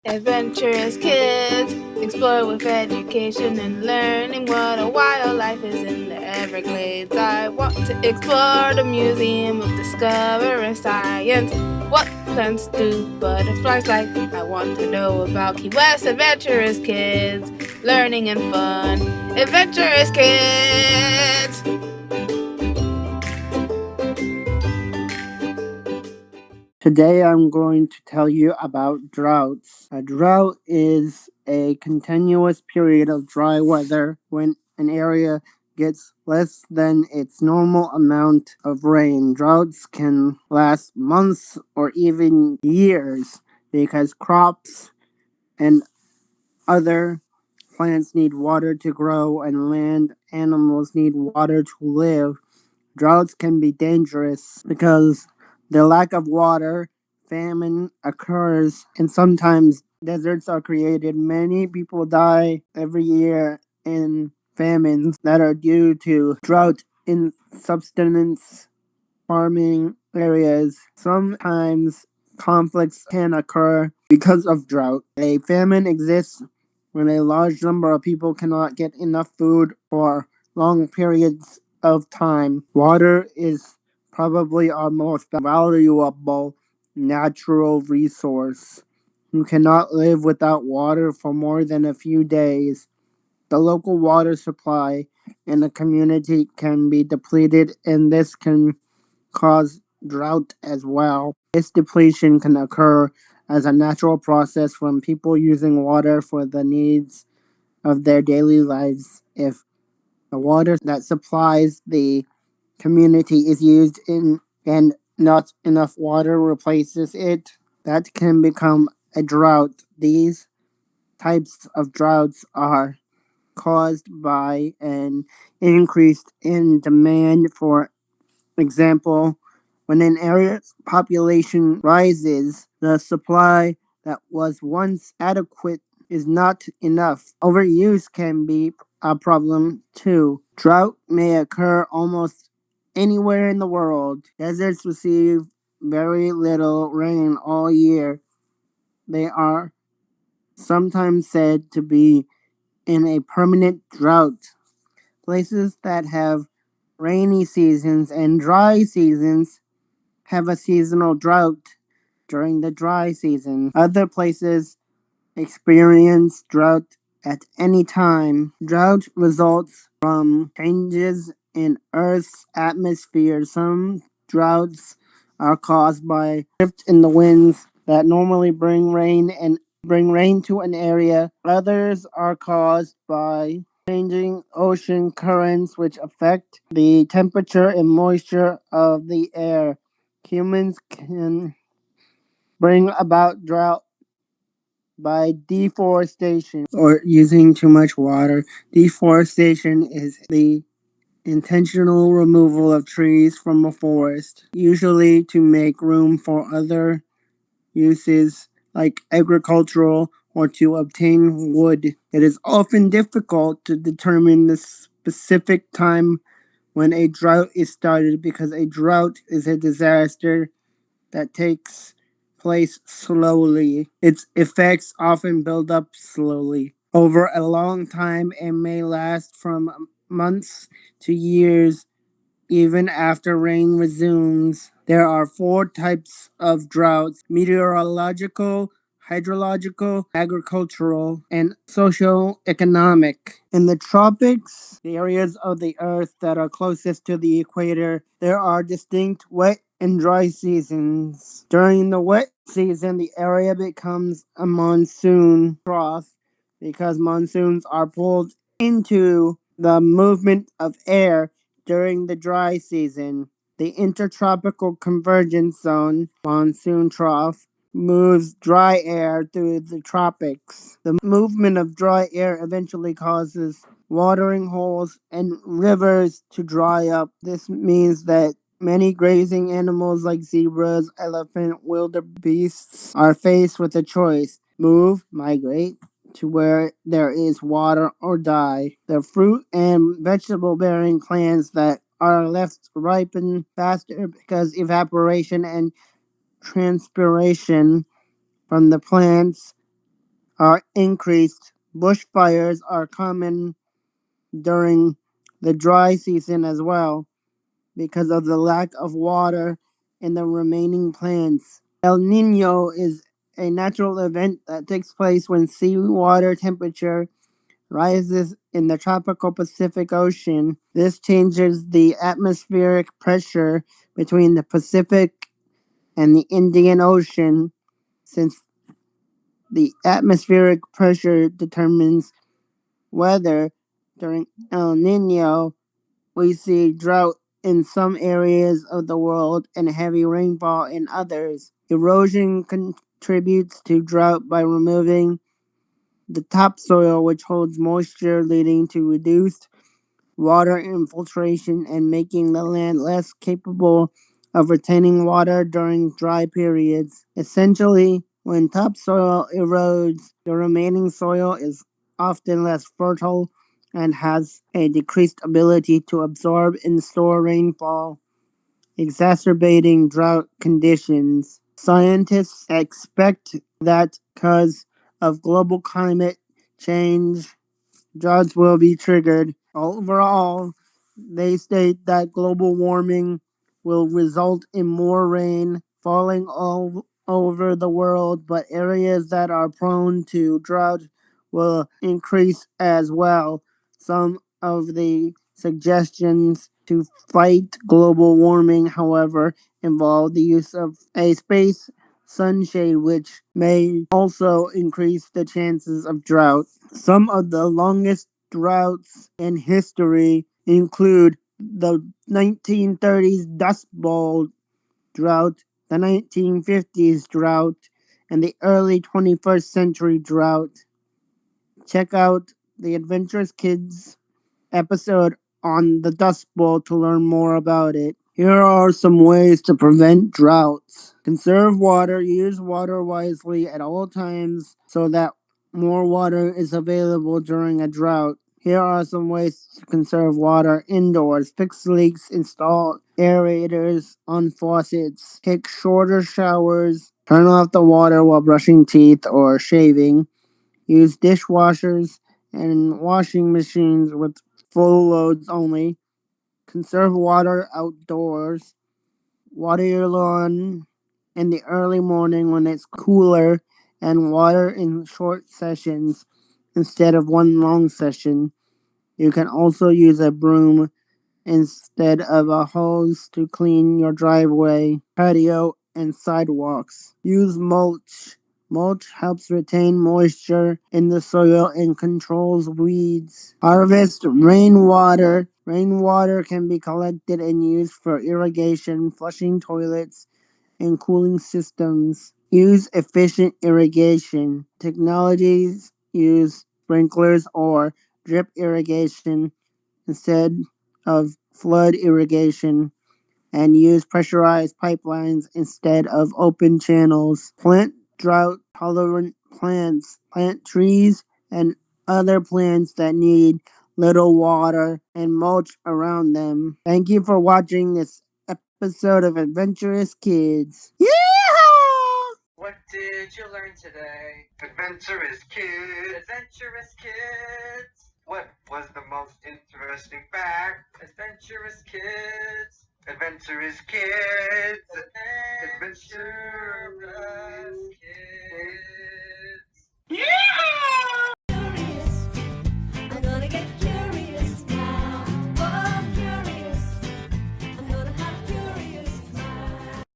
Adventurous kids explore with education and learning what a wildlife is in the Everglades. I want to explore the Museum of Discovering Science. What plants do butterflies like? I want to know about Key West Adventurous Kids. Learning and fun. Adventurous Kids! Today I'm going to tell you about droughts. A drought is a continuous period of dry weather when an area gets less than its normal amount of rain. Droughts can last months or even years because crops and other plants need water to grow and land animals need water to live. Droughts can be dangerous because the lack of water, famine occurs, and sometimes deserts are created. Many people die every year in famines that are due to drought in subsistence farming areas. Sometimes conflicts can occur because of drought. A famine exists when a large number of people cannot get enough food for long periods of time. Water is probably our most valuable natural resource. You cannot live without water for more than a few days. The local water supply in a community can be depleted, and this can cause drought as well. This depletion can occur as a natural process from people using water for the needs of their daily lives. If the water that supplies the community is used in and not enough water replaces it, that can become a drought. These types of droughts are caused by an increase in demand. For example, when an area's population rises, the supply that was once adequate is not enough. Overuse can be a problem too. Drought may occur almost anywhere in the world. Deserts receive very little rain all year. They are sometimes said to be in a permanent drought. Places that have rainy seasons and dry seasons have a seasonal drought during the dry season. Other places experience drought at any time. Drought results from changes in Earth's atmosphere. Some droughts are caused by shift in the winds that normally bring rain to an area. Others are caused by changing ocean currents which affect the temperature and moisture of the air. Humans can bring about drought by deforestation or using too much water. Deforestation is the intentional removal of trees from a forest, usually to make room for other uses like agricultural or to obtain wood. It is often difficult to determine the specific time when a drought is started because a drought is a disaster that takes place slowly. Its effects often build up slowly over a long time and may last from months to years even after rain resumes. There are four types of droughts: meteorological, hydrological, agricultural, and socio-economic. In the tropics, the areas of the earth that are closest to the equator, there are distinct wet and dry seasons. During the wet season, the area becomes a monsoon trough because monsoons are pulled into the movement of air during the dry season. The intertropical convergence zone, monsoon trough, moves dry air through the tropics. The movement of dry air eventually causes watering holes and rivers to dry up. This means that many grazing animals like zebras, elephant, wildebeests are faced with a choice: move, migrate to where there is water or die. The fruit and vegetable bearing plants that are left ripen faster because evaporation and transpiration from the plants are increased. Bushfires are common during the dry season as well because of the lack of water in the remaining plants. El Nino is a natural event that takes place when seawater temperature rises in the tropical Pacific Ocean. This changes the atmospheric pressure between the Pacific and the Indian Ocean. Since the atmospheric pressure determines weather during El Nino, we see drought in some areas of the world and heavy rainfall in others. Erosion contributes to drought by removing the topsoil, which holds moisture, leading to reduced water infiltration and making the land less capable of retaining water during dry periods. Essentially, when topsoil erodes, the remaining soil is often less fertile and has a decreased ability to absorb and store rainfall, exacerbating drought conditions. Scientists expect that because of global climate change, droughts will be triggered. Overall, they state that global warming will result in more rain falling all over the world, but areas that are prone to drought will increase as well. Some of the suggestions to fight global warming, however, involve the use of a space sunshade, which may also increase the chances of drought. Some of the longest droughts in history include the 1930s Dust Bowl drought, the 1950s drought, and the early 21st century drought. Check out the Adventurous Kids episode on the Dust Bowl to learn more about it. Here are some ways to prevent droughts. Conserve water. Use water wisely at all times so that more water is available during a drought. Here are some ways to conserve water indoors. Fix leaks. Install aerators on faucets. Take shorter showers. Turn off the water while brushing teeth or shaving. Use dishwashers and washing machines with full loads only. Conserve water outdoors. Water your lawn in the early morning when it's cooler, and water in short sessions instead of one long session. You can also use a broom instead of a hose to clean your driveway, patio, and sidewalks. Use mulch. Mulch helps retain moisture in the soil and controls weeds. Harvest rainwater. Rainwater can be collected and used for irrigation, flushing toilets, and cooling systems. Use efficient irrigation. Technologies use sprinklers or drip irrigation instead of flood irrigation, and use pressurized pipelines instead of open channels. Plant drought tolerant plants. Plant trees and other plants that need little water and mulch around them. Thank you for watching this episode of Adventurous Kids. Yeehaw! What did you learn today? Adventurous Kids. Adventurous Kids. What was the most interesting fact? Adventurous Kids. Adventurous Kids. Adventurous Kids.